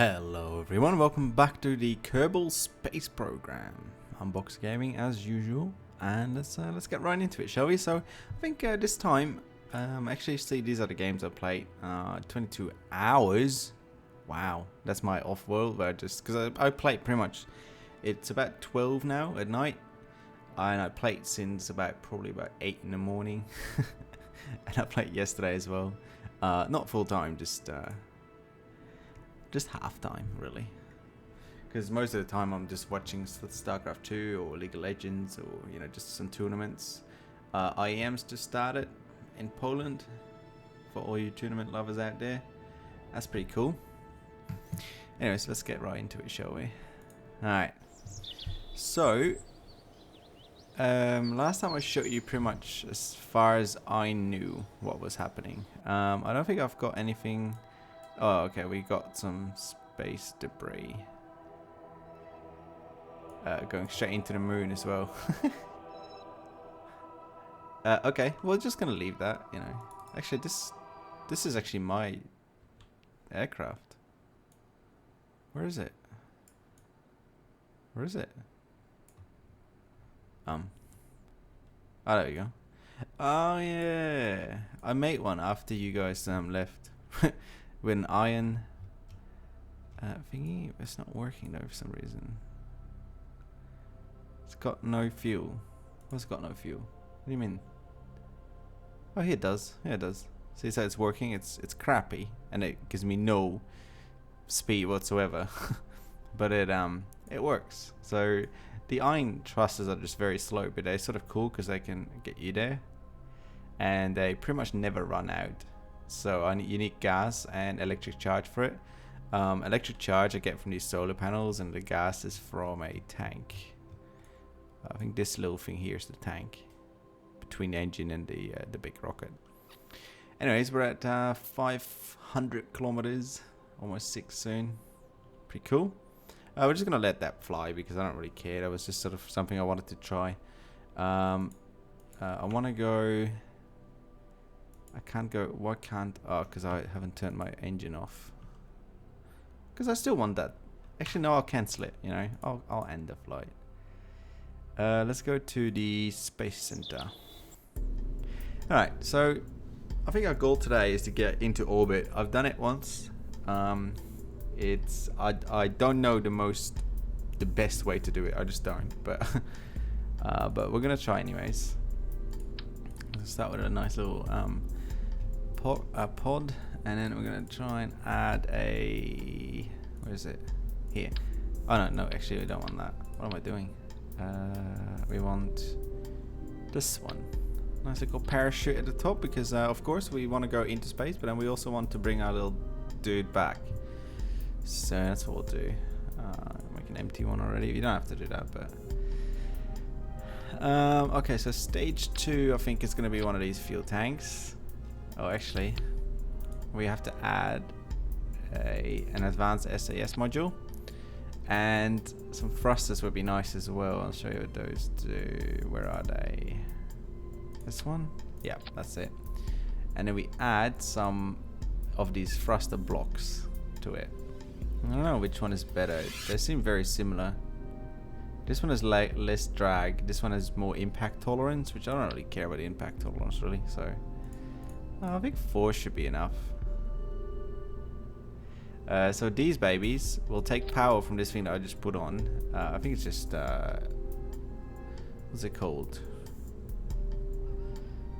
Hello everyone, welcome back to the Kerbal Space Program. I'm BoxerGaming as usual, and let's get right into it, shall we? So I think this time, actually see these are the games I played. 22 hours. Wow, that's my off-world where because I played pretty much. It's about 12 now at night, and I played since probably about 8 in the morning, and I played yesterday as well. Not full time, just half time really, because most of the time I'm just watching StarCraft 2 or League of Legends, or just some tournaments. IEM's just started in Poland for all you tournament lovers out there. That's pretty cool. Anyways, let's get right into it, shall we? Alright, so last time I showed you pretty much as far as I knew what was happening. I don't think I've got anything. Oh, okay, we got some space debris. Going straight into the moon as well. Okay, we're just gonna leave that, Actually, this is actually my aircraft. Where is it? Where is it? Oh, there we go. Oh, yeah. I made one after you guys left. With an iron thingy. It's not working though for some reason. It's got no fuel. What's got no fuel? What do you mean? Oh, here it does. Yeah, it does. See, so it's working. It's crappy, and it gives me no speed whatsoever. But it works. So the iron thrusters are just very slow, but they're sort of cool because they can get you there, and they pretty much never run out. So you need gas and electric charge for it. Electric charge I get from these solar panels, and the gas is from a tank. I think this little thing here is the tank between the engine and the big rocket. Anyways, we're at 500 kilometers, almost 6 soon. Pretty cool. We're just gonna let that fly because I don't really care. That was just sort of something I wanted to try. I want to go. I can't go. Why can't? Oh, because I haven't turned my engine off. Because I still want that. Actually, no, I'll cancel it. I'll end the flight. Let's go to the space center. All right. So, I think our goal today is to get into orbit. I've done it once. I don't know the best way to do it. I just don't. But we're gonna try anyways. Let's start with a nice little pod, and then we're gonna try and add a. Where is it? Here. Oh no, actually we don't want that. What am I doing? We want this one. Nice little parachute at the top, because of course we want to go into space, but then we also want to bring our little dude back. So that's what we'll do. Make an empty one already. You don't have to do that, but. Okay, so stage 2 I think is going to be one of these fuel tanks. Oh, actually we have to add an advanced SAS module, and some thrusters would be nice as well. I'll show you what those do. Where are they? This one? Yeah, that's it. And then we add some of these thruster blocks to it. I don't know which one is better. They seem very similar. This one has less drag. This one has more impact tolerance, which I don't really care about the impact tolerance really. So I think 4 should be enough. So these babies will take power from this thing that I just put on. I think it's just what's it called?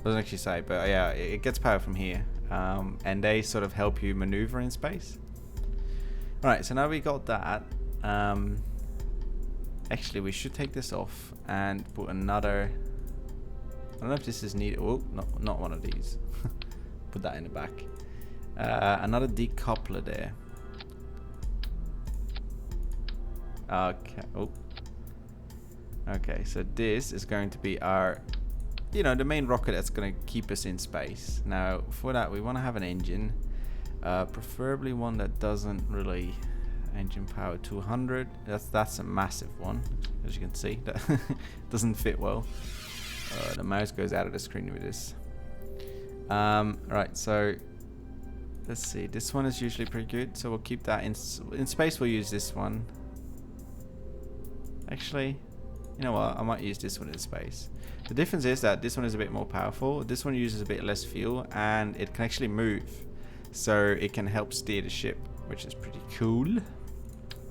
Doesn't actually say, but yeah, it gets power from here, and they sort of help you maneuver in space. All right, so now we got that. Actually, we should take this off and put another. I don't know if this is needed. Oh, not one of these. Put that in the back. Another decoupler there. Okay. Oh. Okay. So this is going to be our, the main rocket that's going to keep us in space. Now, for that, we want to have an engine, preferably one that doesn't really. Engine power 200. That's a massive one, as you can see. That doesn't fit well. The mouse goes out of the screen with this. Right. So let's see. This one is usually pretty good, so we'll keep that in space. We'll use this one. Actually, you know what? I might use this one in space. The difference is that this one is a bit more powerful. This one uses a bit less fuel, and it can actually move, so it can help steer the ship, which is pretty cool.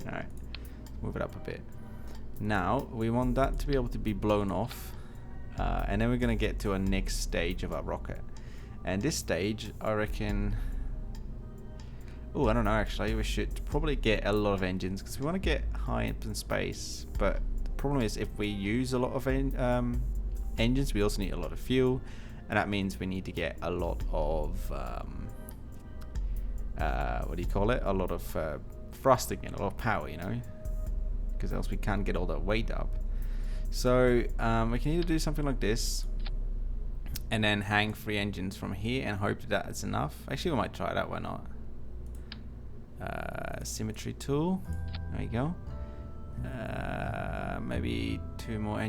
All right, move it up a bit. Now we want that to be able to be blown off, and then we're gonna get to our next stage of our rocket. And this stage, I reckon. Oh, I don't know. Actually, we should probably get a lot of engines because we want to get high up in space. But the problem is, if we use a lot of engines, we also need a lot of fuel, and that means we need to get a lot of what do you call it? A lot of thrust again, a lot of power, you know, because else we can't get all that weight up. So we can either do something like this, and then hang 3 engines from here and hope that that's enough. Actually, we might try that. Why not? Symmetry tool. There you go. Maybe 2 more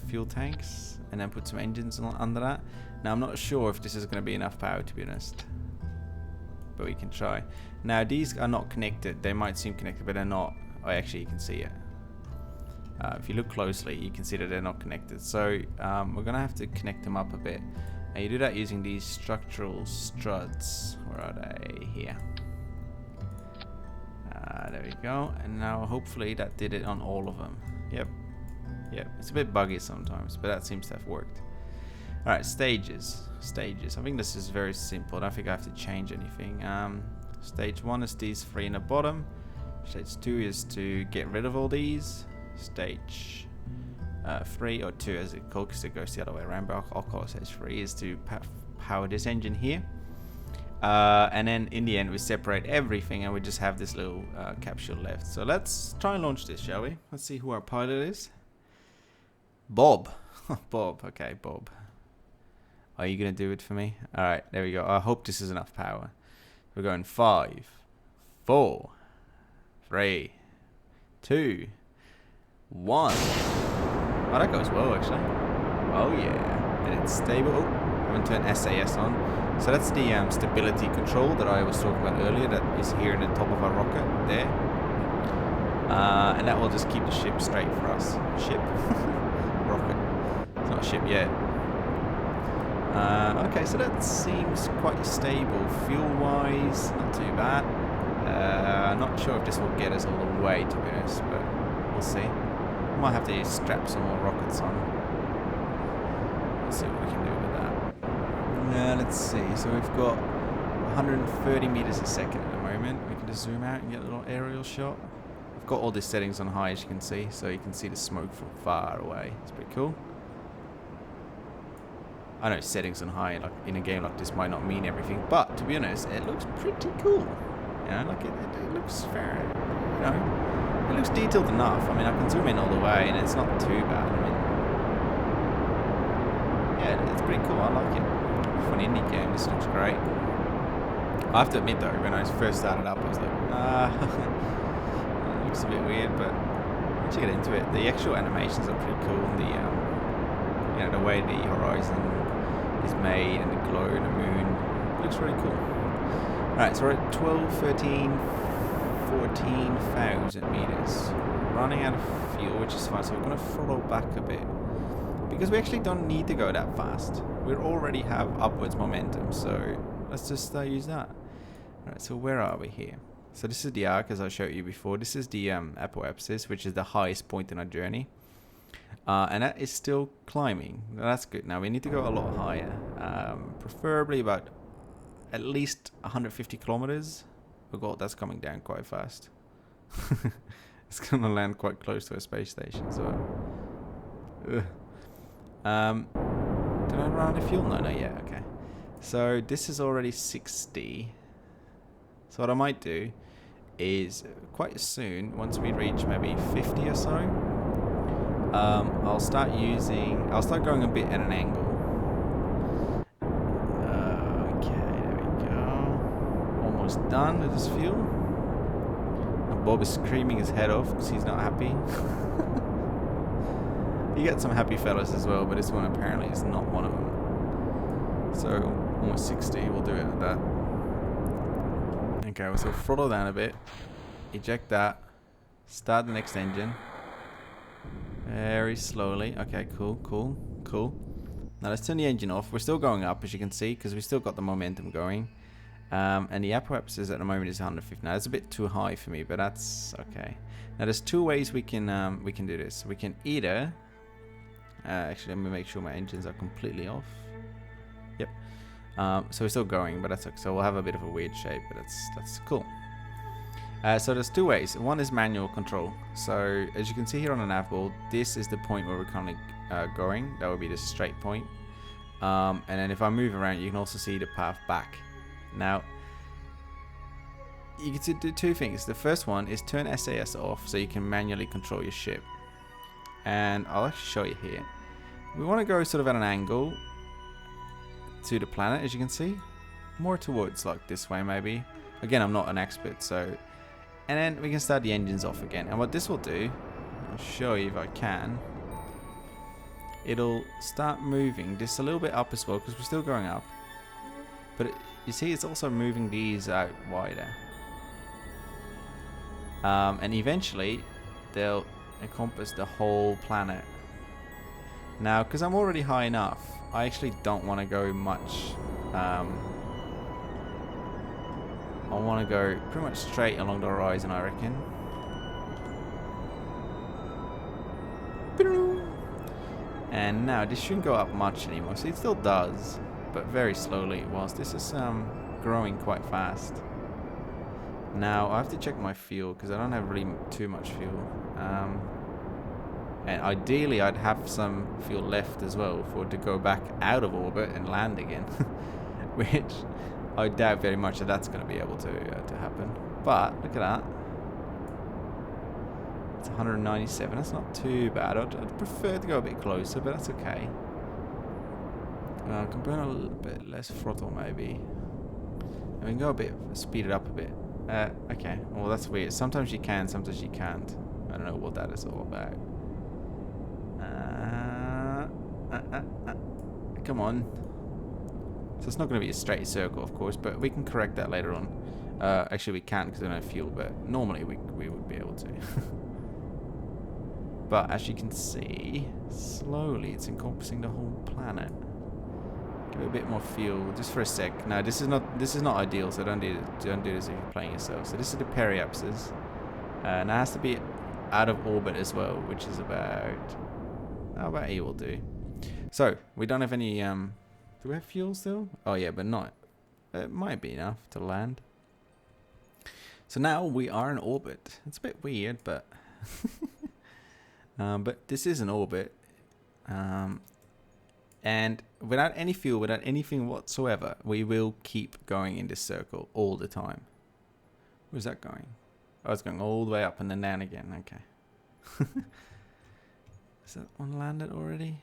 fuel tanks, and then put some engines under that. Now I'm not sure if this is going to be enough power, to be honest, but we can try. Now these are not connected. They might seem connected, but they're not. Oh, actually you can see it. If you look closely, you can see that they're not connected. So we're gonna have to connect them up a bit, and you do that using these structural struts. Where are they? Here. There we go. And now hopefully that did it on all of them. Yep. It's a bit buggy sometimes, but that seems to have worked. All right, stages. I think this is very simple. I don't think I have to change anything. Stage 1 is these 3 in the bottom. Stage 2 is to get rid of all these. Stage 3 or 2 as it calls, because it goes the other way around, but I'll call it stage 3 is to power this engine here. And then in the end we separate everything and we just have this little capsule left. So let's try and launch this, shall we? Let's see who our pilot is. Bob. Bob. Okay, Bob. Are you gonna do it for me? Alright, there we go. I hope this is enough power. We're going 5, 4, 3, 2, 1. Oh, that goes well actually. Oh yeah. And it's stable. Oh, I haven't turned SAS on. So that's the stability control that I was talking about earlier, that is here in the top of our rocket there. And that will just keep the ship straight for us. Ship? Rocket. It's not a ship yet. Okay, so that seems quite stable. Fuel-wise, not too bad. I'm not sure if this will get us all the way, to be honest, but we'll see. Might have to strap some more rockets on. Let's see what we can do with that. Let's see. So we've got 130 meters a second at the moment. We can just zoom out and get a little aerial shot. I've got all these settings on high, as you can see, so you can see the smoke from far away. It's pretty cool. I know settings on high, like in a game like this, might not mean everything, but to be honest, it looks pretty cool. You know, like it looks fair. You know, it looks detailed enough. I mean, I can zoom in all the way, and it's not too bad. I mean, yeah, it's pretty cool. I like it. For an indie game, this looks great. I have to admit though, when I first started up, I was like, it looks a bit weird, but once you get into it, the actual animations are pretty cool. The you know, the way the horizon is made and the glow and the moon, it looks really cool. Alright, so we're at 12, 13, 14,000 meters. Running out of fuel, which is fine, so we're going to throttle back a bit. Because we actually don't need to go that fast. We already have upwards momentum, so let's just use that. Alright, so where are we here? So this is the arc, as I showed you before. This is the Periapsis, which is the highest point in our journey. And that is still climbing. That's good. Now we need to go a lot higher. Preferably about at least 150 kilometers. Oh god, that's coming down quite fast. It's going to land quite close to a space station, so... Ugh. Did I run out of fuel? No, not yet. Okay. So this is already 60. So what I might do is quite soon, once we reach maybe 50 or so, I'll start going a bit at an angle. Okay, there we go. Almost done with this fuel. And Bob is screaming his head off because he's not happy. You get some happy fellas as well, but this one apparently is not one of them. So almost 60, we'll do it at that. Okay, so throttle down a bit. Eject that. Start the next engine. Very slowly. Okay, cool, cool, cool. Now let's turn the engine off. We're still going up, as you can see, because we still got the momentum going. And the Periapsis at the moment is 150. Now that's a bit too high for me, but that's okay. Now there's two ways we can do this. We can either actually, let me make sure my engines are completely off. Yep. So we're still going, but that's okay. So we'll have a bit of a weird shape, but that's cool. So there's two ways. One is manual control. So as you can see here on the nav board, this is the point where we're currently going. That would be the straight point. And then if I move around, you can also see the path back. Now, you can do two things. The first one is turn SAS off so you can manually control your ship. And I'll actually show you here. We want to go sort of at an angle to the planet, as you can see. More towards like this way maybe. Again, I'm not an expert, so... And then we can start the engines off again. And what this will do, I'll show you if I can. It'll start moving just a little bit up as well, because we're still going up. But you see, it's also moving these out wider. And eventually, they'll encompass the whole planet. Now, because I'm already high enough, I actually don't want to go much. I want to go pretty much straight along the horizon, I reckon. And now, this shouldn't go up much anymore. See, it still does, but very slowly, whilst this is growing quite fast. Now, I have to check my fuel, because I don't have really too much fuel. And ideally, I'd have some fuel left as well for it to go back out of orbit and land again. Which I doubt very much that that's going to be able to happen. But, look at that. It's 197. That's not too bad. I'd prefer to go a bit closer, but that's okay. I can burn a little bit less throttle, maybe. And we can go a bit, speed it up a bit. Okay. Well, that's weird. Sometimes you can, sometimes you can't. I don't know what that is all about. Come on. So it's not going to be a straight circle, of course, but we can correct that later on. Actually, we can't because we don't have fuel, but normally we would be able to. But as you can see, slowly it's encompassing the whole planet. Give it a bit more fuel, just for a sec. Now, this is not ideal, so don't do this if you're playing yourself. So this is the Periapsis, and it has to be out of orbit as well, which is about 8 will do. So we don't have any. Do we have fuel still? Oh yeah, but not. It might be enough to land. So now we are in orbit. It's a bit weird, but but this is an orbit. And without any fuel, without anything whatsoever, we will keep going in this circle all the time. Where's that going? Oh, it's going all the way up and then down again. Okay. Is that one landed already?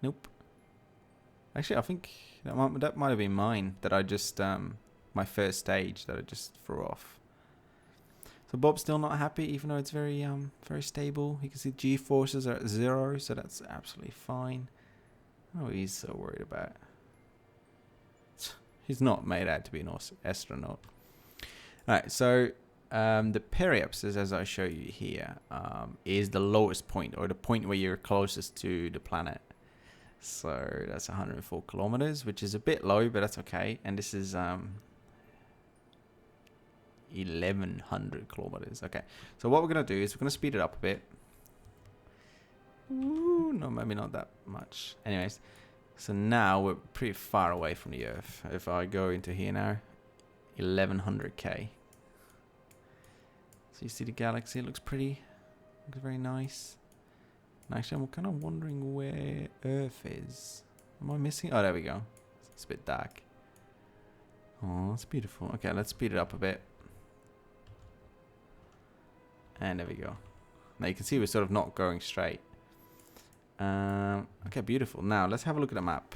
Nope. Actually, I think that might have been mine. That I just my first stage that I just threw off. So Bob's still not happy, even though it's very stable. You can see G forces are at 0, so that's absolutely fine. Oh, he's so worried about it. He's not made out to be an astronaut. Alright, so the Periapsis, as I show you here, is the lowest point, or the point where you're closest to the planet. So that's 104 kilometers, which is a bit low, but that's okay. And this is 1100 kilometers. Okay, so what we're going to do is we're going to speed it up a bit. Ooh, no, maybe not that much. Anyways, so now we're pretty far away from the Earth. If I go into here now, 1100k. So you see the galaxy, it looks pretty, looks very nice. And actually, I'm kind of wondering where Earth is. Am I missing? Oh, there we go. It's a bit dark. Oh, it's beautiful. Okay, let's speed it up a bit. And there we go. Now you can see we're sort of not going straight. Okay, beautiful. Now let's have a look at the map.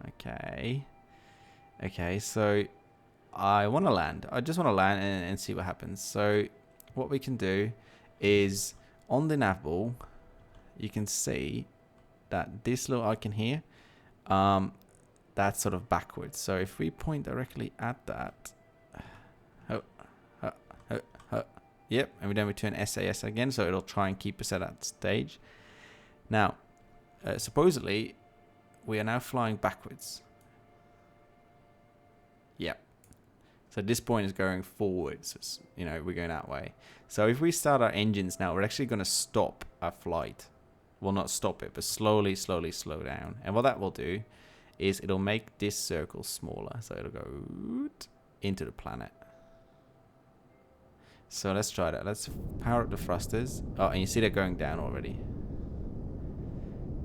Okay. Okay, so I want to land. I just want to land and see what happens. So what we can do is on the nav ball, you can see that this little icon here, that's sort of backwards. So if we point directly at that, oh, Yep, and then we turn SAS again, so it'll try and keep us at that stage. Now, supposedly, we are now flying backwards. Yep. So this point is going forwards. So, you know, we're going that way. So if we start our engines now, we're actually going to stop our flight. Well, not stop it, but slowly slow down. And what that will do is it'll make this circle smaller. So it'll go into the planet. So let's try that. Let's power up the thrusters. Oh, and you see they're going down already.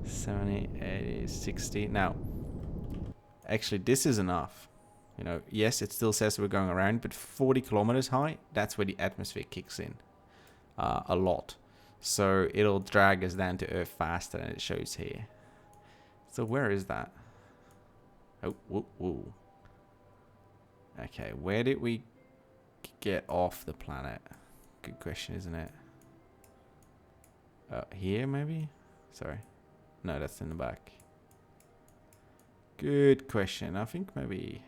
70, 80, 60. Now, actually, this is enough. You know, yes, it still says we're going around, but 40 kilometers high, that's where the atmosphere kicks in a lot. So it'll drag us down to Earth faster than it shows here. So where is that? Oh, whoa, whoa. Okay, where did we get off the planet? Good question, isn't it? Here, maybe? Sorry. No, that's in the back. Good question. I think maybe...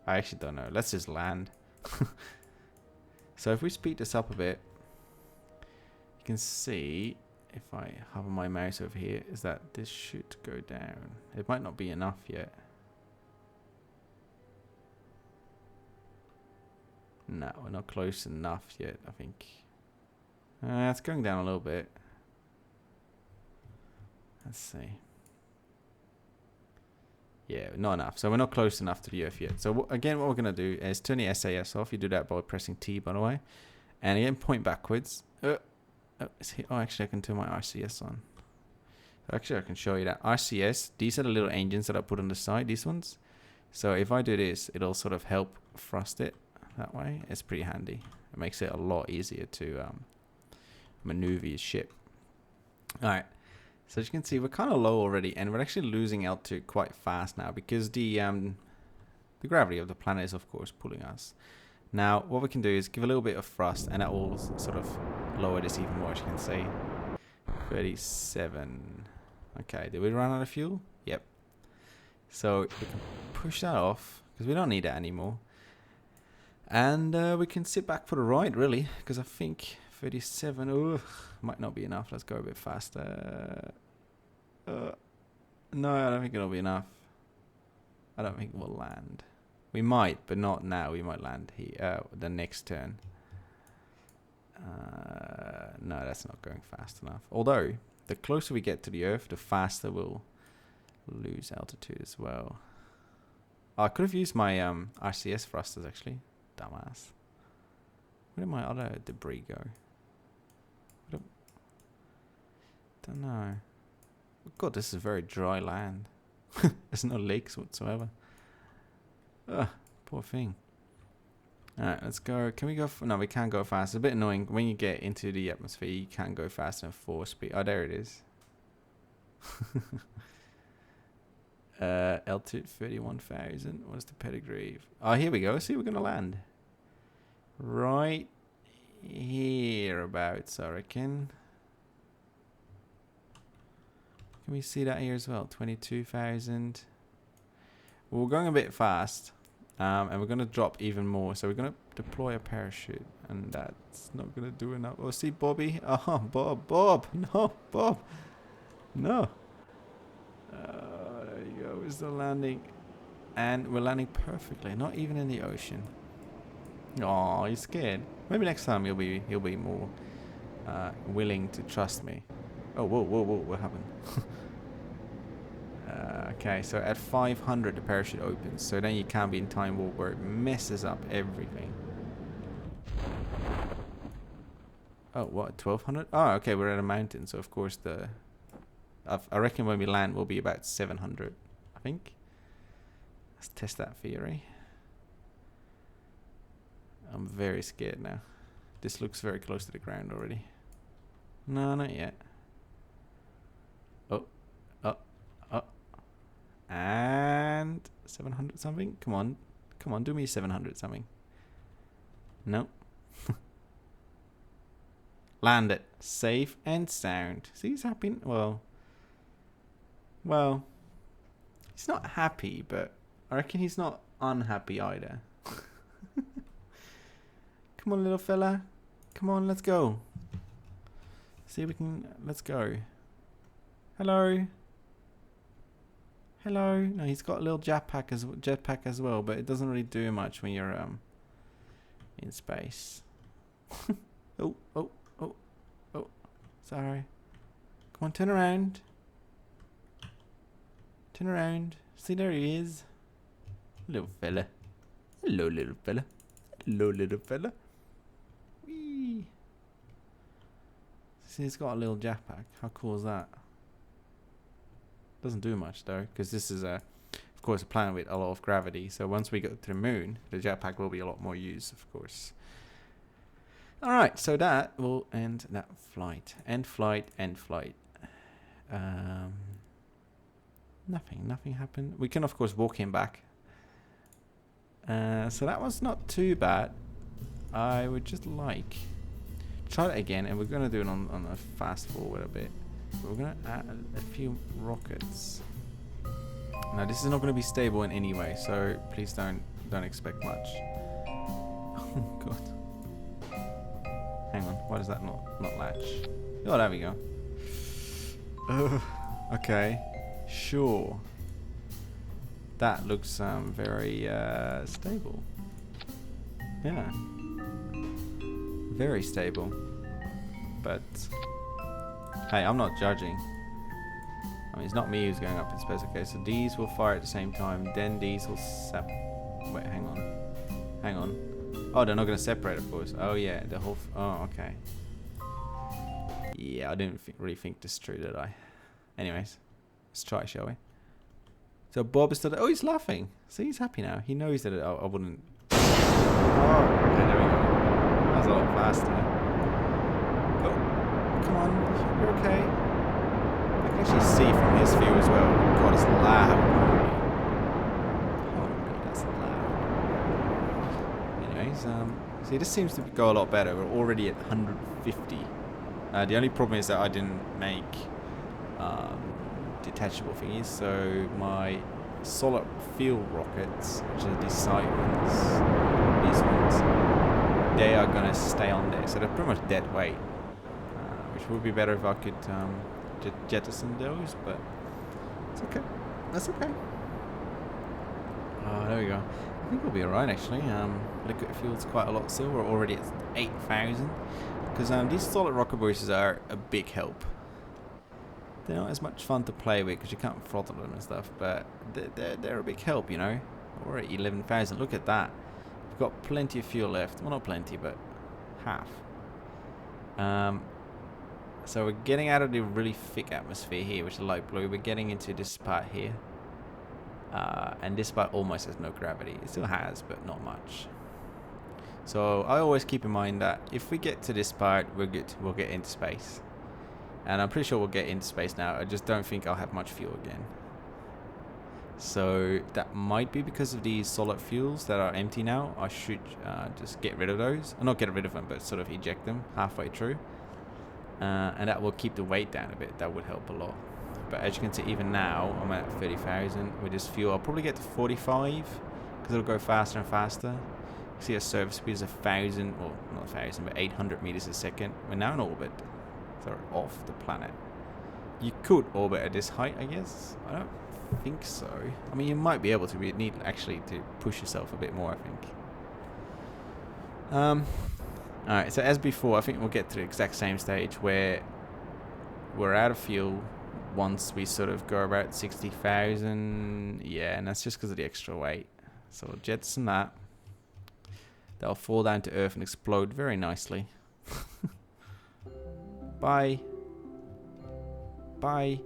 I actually don't know. Let's just land. So if we speed this up a bit, you can see, if I hover my mouse over here, is that this should go down. It might not be enough yet. No, we're not close enough yet, I think. It's going down a little bit. Let's see. Yeah, not enough. So we're not close enough to the Earth yet. So again, what we're going to do is turn the SAS off. You do that by pressing T, by the way. And again, point backwards. Oh, actually, I can turn my RCS on. Actually, I can show you that. RCS, these are the little engines that I put on the side, these ones. So if I do this, it'll sort of help thrust it that way. It's pretty handy. It makes it a lot easier to maneuver your ship. All right. So as you can see, we're kind of low already, and we're actually losing altitude quite fast now because the gravity of the planet is, of course, pulling us. Now, what we can do is give a little bit of thrust, and that will sort of lower this even more, as you can see. 37. Okay, did we run out of fuel? Yep. So we can push that off because we don't need that anymore. And we can sit back for the ride, really, because I think 37 might not be enough. Let's go a bit faster. No, I don't think it'll be enough. I don't think we'll land. We might, but not now. We might land here the next turn. No, that's not going fast enough. Although, the closer we get to the Earth, the faster we'll lose altitude as well. Oh, I could have used my RCS thrusters, actually. Dumbass. Where did my other debris go? Don't know. God, this is very dry land. There's no lakes whatsoever. Ugh, poor thing. Alright, let's go. Can we go? No, we can't go fast. It's a bit annoying. When you get into the atmosphere, you can't go faster than 4 speed. Oh, there it is. Altitude 31,000. What's the pedigree? Oh, here we go. See, we're going to land. Right hereabouts, I reckon. Can we see that here as well? 22,000. Well, we're going a bit fast. And we're going to drop even more. So we're going to deploy a parachute. And that's not going to do enough. Oh, see Bobby? Oh, Bob. No, Bob. No. There you go. We're still landing. And we're landing perfectly. Not even in the ocean. Oh, he's scared. Maybe next time he'll be more willing to trust me. Oh, whoa, what happened? Okay, so at 500 the parachute opens, so then you can't be in time warp where it messes up everything. Oh, what, 1200? Oh, okay, we're at a mountain, so of course I reckon when we land we'll be about 700, I think. Let's test that theory. I'm very scared now. This looks very close to the ground already. No, not yet. And 700 something? Come on, do me 700 something. No. Land it. Safe and sound. See, he's happy. Well, he's not happy, but I reckon he's not unhappy either. Come on, little fella. Come on, let's go. See if we can. Let's go. Hello. Hello. No, he's got a little jetpack as well, but it doesn't really do much when you're in space. Oh. Sorry. Come on, turn around. Turn around. See, there he is. Little fella. Hello, little fella. Hello, little fella. Whee. See, he's got a little jetpack. How cool is that? Doesn't do much though, because this is of course, a planet with a lot of gravity. So once we go to the moon, the jetpack will be a lot more used, of course. All right, so that will end that flight. End flight. End flight. Nothing happened. We can of course walk him back. So that was not too bad. I would just like try it again, and we're gonna do it on a fast forward a bit. We're gonna add a few rockets. Now this is not gonna be stable in any way, so please don't expect much. Oh god. Hang on, why does that not latch? Oh, there we go. Okay, sure. That looks very stable. Yeah, very stable. But hey, I'm not judging. I mean, it's not me who's going up in space. Okay, so these will fire at the same time. Then these will wait, hang on. Oh, they're not going to separate, of course. Oh yeah, the whole. Oh, okay. Yeah, I didn't really think this through, did I? Anyways, let's try, shall we? So Bob is still. Oh, he's laughing. See, he's happy now. He knows that I wouldn't. Oh, okay, there we go. That was a lot faster. Oh, come on, you're okay. I can actually see from his view as well. God, it's loud. Holy, that's loud. Anyways, see, this seems to go a lot better. We're already at 150. The only problem is that I didn't make detachable thingies, so my solid fuel rockets, which are these side ones, these ones, they are going to stay on there, so they're pretty much dead weight, which would be better if I could jettison those, but it's okay. That's okay. There we go. I think we'll be alright actually. Liquid fuel's quite a lot still. We're already at 8,000, because these solid rocket boosters are a big help. They're not as much fun to play with because you can't throttle them and stuff, but they're a big help, you know. We're at 11,000. Look at that. We've got plenty of fuel left. Well, not plenty, but half. So we're getting out of the really thick atmosphere here, which is light blue. We're getting into this part here. And this part almost has no gravity. It still has, but not much. So I always keep in mind that if we get to this part, we're good. We'll get into space. And I'm pretty sure we'll get into space now. I just don't think I'll have much fuel again. So that might be because of these solid fuels that are empty now. I should just get rid of those. Or not get rid of them, but sort of eject them halfway through. And that will keep the weight down a bit. That would help a lot. But as you can see, even now, I'm at 30,000 with this fuel. I'll probably get to 45 because it'll go faster and faster. You see, our surface speed is 1,000, well, not 1,000, but 800 meters a second. We're now in orbit. So we're off the planet. You could orbit at this height, I guess. I don't think so. I mean, you might be able to, but you'd need actually to push yourself a bit more, I think. Alright, so as before, I think we'll get to the exact same stage where we're out of fuel once we sort of go about 60,000. Yeah, and that's just because of the extra weight. So we'll jettison that. That'll fall down to Earth and explode very nicely. Bye. Bye.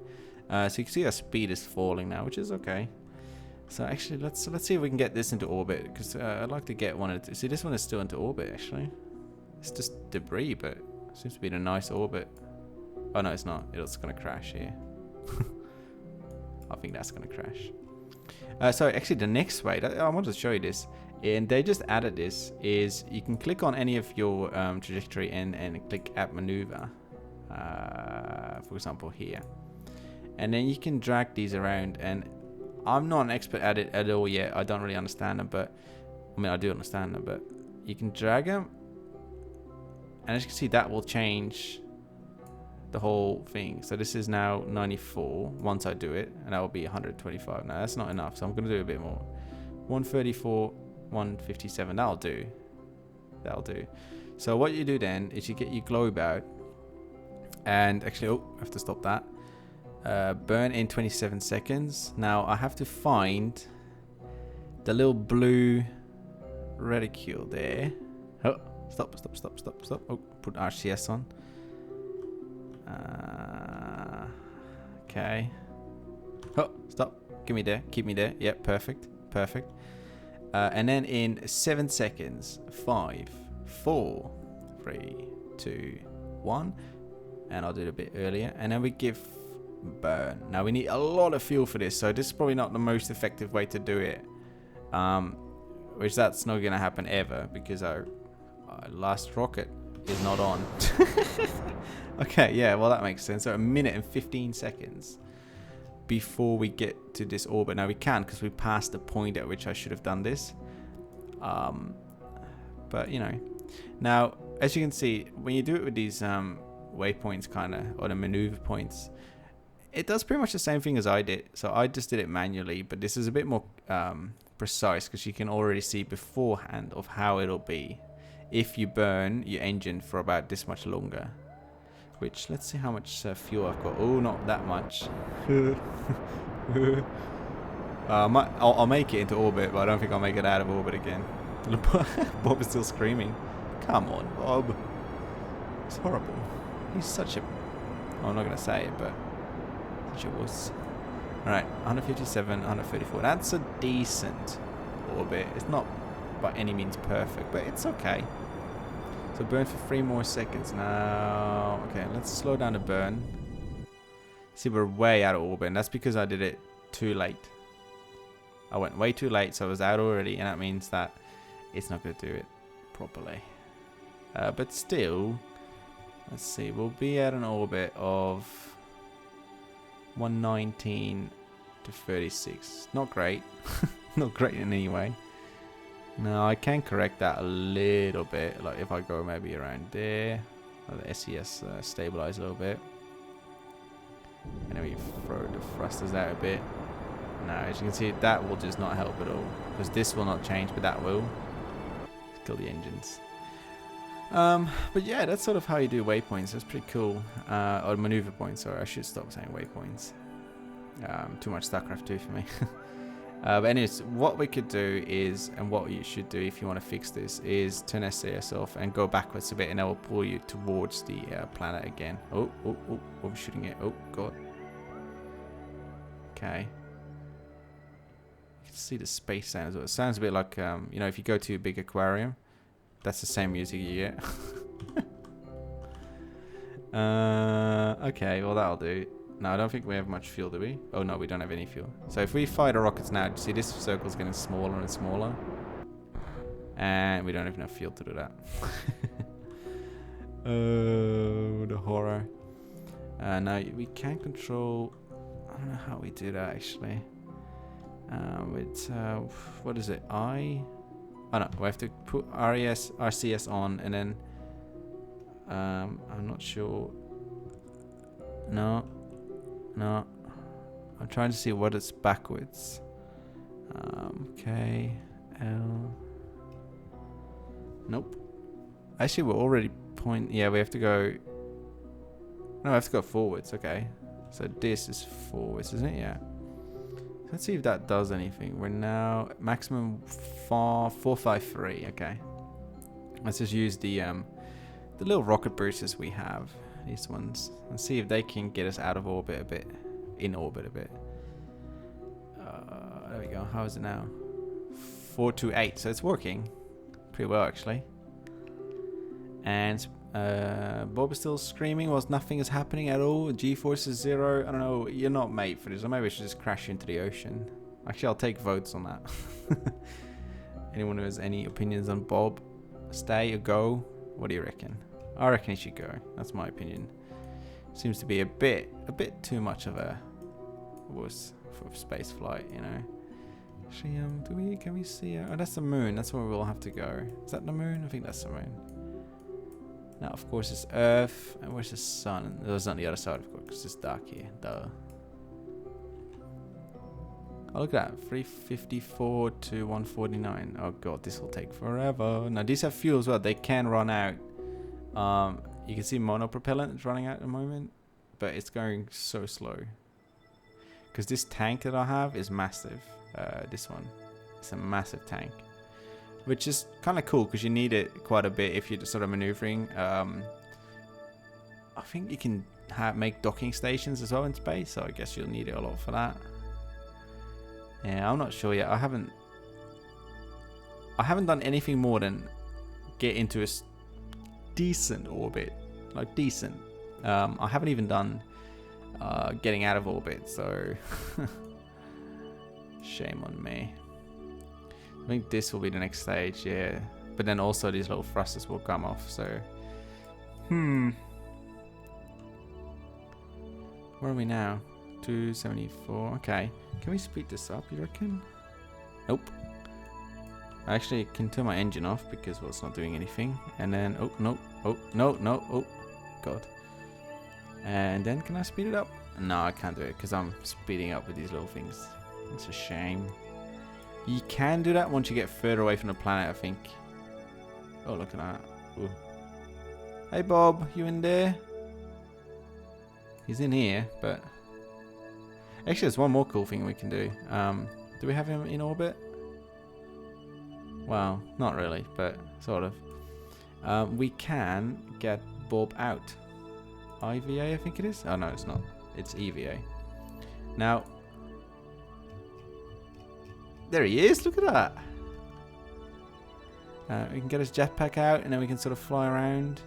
So you can see our speed is falling now, which is okay. So actually, let's see if we can get this into orbit, because I'd like to get one. See, this one is still into orbit actually. It's just debris, but it seems to be in a nice orbit. Oh no, it's not. It's gonna crash here. I think that's gonna crash. So actually, the next way I wanted to show you this, and they just added this, is you can click on any of your trajectory and click Add Maneuver. For example, here, and then you can drag these around. And I'm not an expert at it at all yet. I don't really understand them, but I mean, I do understand them. But you can drag them And as you can see, that will change the whole thing. So this is now 94 once I do it, and that will be 125. Now that's not enough, so I'm going to do a bit more. 134, 157. That'll do. That'll do. So what you do then is you get your globe out, and actually, oh, I have to stop that. Burn in 27 seconds. Now I have to find the little blue reticule there. Oh, stop. Oh, put RCS on. Okay. Oh, stop. Give me there. Keep me there. Yep, perfect. Perfect. And then in 7 seconds, 5, 4, 3, 2, 1. And I'll do it a bit earlier. And then we give burn. Now we need a lot of fuel for this, so this is probably not the most effective way to do it. Which that's not gonna happen ever because our last rocket is not on. Okay, yeah, well that makes sense. So 1 minute and 15 seconds before we get to this orbit. Now we can't because we passed the point at which I should have done this. But you know, now as you can see, when you do it with these waypoints kind of, or the maneuver points, it does pretty much the same thing as I did. So I just did it manually, but this is a bit more precise because you can already see beforehand of how it'll be if you burn your engine for about this much longer. Which, let's see how much fuel I've got. Oh, not that much. I'll make it into orbit, but I don't think I'll make it out of orbit again. Bob is still screaming. Come on, Bob. It's horrible. He's such a... Oh, I'm not going to say it, but... Such a wuss. Alright, 157, 134. That's a decent orbit. It's not by any means perfect, but it's okay. So burn for 3 more seconds now. Okay, let's slow down the burn. See, we're way out of orbit, and that's because I did it too late. I went way too late, so I was out already, and that means that it's not going to do it properly. But still, let's see, we'll be at an orbit of 119 to 36. Not great. Not great in any way. Now I can correct that a little bit, like if I go maybe around there, the SES stabilize a little bit, and then we throw the thrusters out a bit. Now as you can see, that will just not help at all, because this will not change, but that will kill the engines. But yeah, that's sort of how you do waypoints. That's pretty cool. Or maneuver points, sorry, I should stop saying waypoints. Too much StarCraft 2 for me. But anyways, what we could do is, and what you should do if you want to fix this, is turn SAS off and go backwards a bit, and that will pull you towards the planet again. Oh, overshooting it. Oh, God. Okay. You can see the space sound as well. It sounds a bit like, you know, if you go to a big aquarium, that's the same music you get. Okay, well, that'll do. No, I don't think we have much fuel, do we? Oh no, we don't have any fuel. So if we fire the rockets now, see this circle's getting smaller and smaller. And we don't have enough fuel to do that. Oh, the horror. Now we can control... I don't know how we do that actually. With, what is it? Oh no, we have to put RCS on, and then... I'm not sure... No, I'm trying to see what it's backwards. K, L. Nope. Actually, we're already yeah, we have to go. No, we have to go forwards. Okay. So this is forwards, isn't it? Yeah. Let's see if that does anything. We're now maximum 453. Okay. Let's just use the little rocket boosters we have. These ones, and see if they can get us out of orbit a bit, in orbit a bit. There we go. How is it now? 428. So it's working pretty well actually. And Bob is still screaming whilst nothing is happening at all. G-force is 0. I don't know. You're not made for this. Or maybe I should just crash into the ocean. Actually, I'll take votes on that. Anyone who has any opinions on Bob, stay or go? What do you reckon? I reckon he should go. That's my opinion. Seems to be a bit too much of a wuss for space flight, you know. Actually, can we see? Oh, that's the moon. That's where we'll have to go. Is that the moon? I think that's the moon. Now, of course, it's Earth. And where's the sun? It was on the other side, of course, because it's dark here. Duh. Oh, look at that. 354 to 149. Oh, God, this will take forever. Now, these have fuel as well. They can run out. You can see monopropellant is running out at the moment. But it's going so slow. Because this tank that I have is massive. This one. It's a massive tank. Which is kind of cool because you need it quite a bit if you're just sort of maneuvering. I think you can make docking stations as well in space, so I guess you'll need it a lot for that. Yeah, I'm not sure yet. I haven't done anything more than get into a decent orbit, like decent. I haven't even done getting out of orbit, so shame on me. I think this will be the next stage, yeah. But then also these little thrusters will come off, so... Where are we now? 274, okay. Can we speed this up, you reckon? Nope. I actually can turn my engine off because, well, it's not doing anything. And then, oh, no, oh, no, no, oh, God. And then can I speed it up? No, I can't do it because I'm speeding up with these little things. It's a shame. You can do that once you get further away from the planet, I think. Oh, look at that. Ooh. Hey, Bob, you in there? He's in here, but... Actually, there's one more cool thing we can do. Do we have him in orbit? Well, not really, but sort of. We can get Bob out. IVA, I think it is? Oh, no, it's not. It's EVA. Now... There he is, look at that. We can get his jetpack out and then we can sort of fly around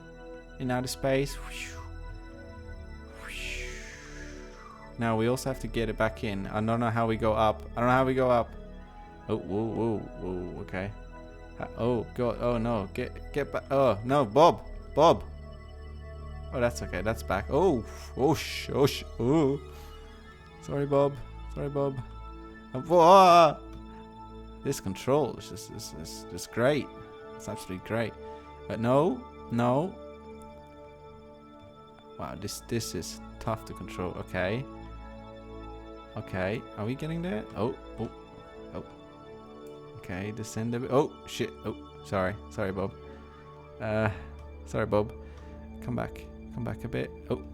in outer space. Now we also have to get it back in. I don't know how we go up. Oh, whoa, whoa, whoa, okay. Oh, God, oh no, get back. Oh, no, Bob. Oh, that's okay, that's back. Oh, oh. Sorry, Bob. Whoa. This control is just great. It's absolutely great. But no. Wow, this is tough to control. Okay. Are we getting there? Oh. Okay, descend a bit. Oh shit. Oh, sorry, Bob. Sorry, Bob. Come back a bit. Oh.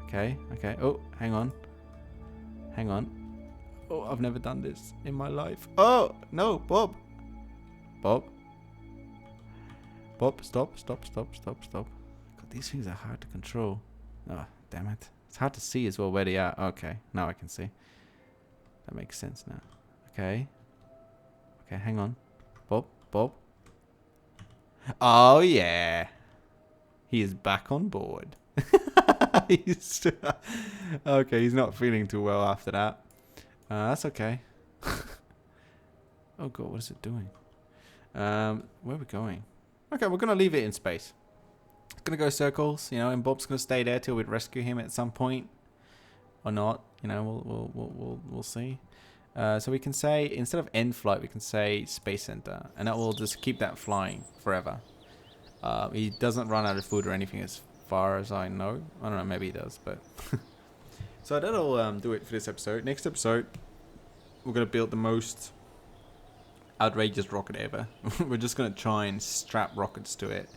Okay. Oh, hang on. Oh, I've never done this in my life. Oh, no, Bob, stop. God, these things are hard to control. Oh, damn it. It's hard to see as well where they are. Okay, now I can see. That makes sense now. Okay, hang on. Bob. Oh, yeah. He is back on board. Okay, he's not feeling too well after that. That's okay. Oh God, what is it doing? Where are we going? Okay, we're gonna leave it in space. It's gonna go circles, you know, and Bob's gonna stay there till we rescue him at some point, or not. You know, we'll see. So we can say instead of end flight, we can say space center, and that will just keep that flying forever. He doesn't run out of food or anything, as far as I know. I don't know, maybe he does, but. So that'll do it for this episode. Next episode, we're going to build the most outrageous rocket ever. We're just going to try and strap rockets to it.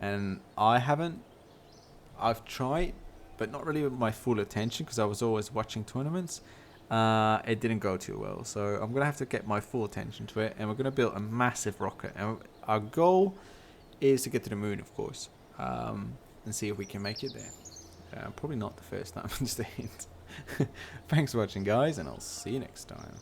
And I've tried, but not really with my full attention because I was always watching tournaments. It didn't go too well. So I'm going to have to get my full attention to it. And we're going to build a massive rocket. And our goal is to get to the moon, of course. And see if we can make it there. Probably not the first time, just a hint. Thanks for watching, guys, and I'll see you next time.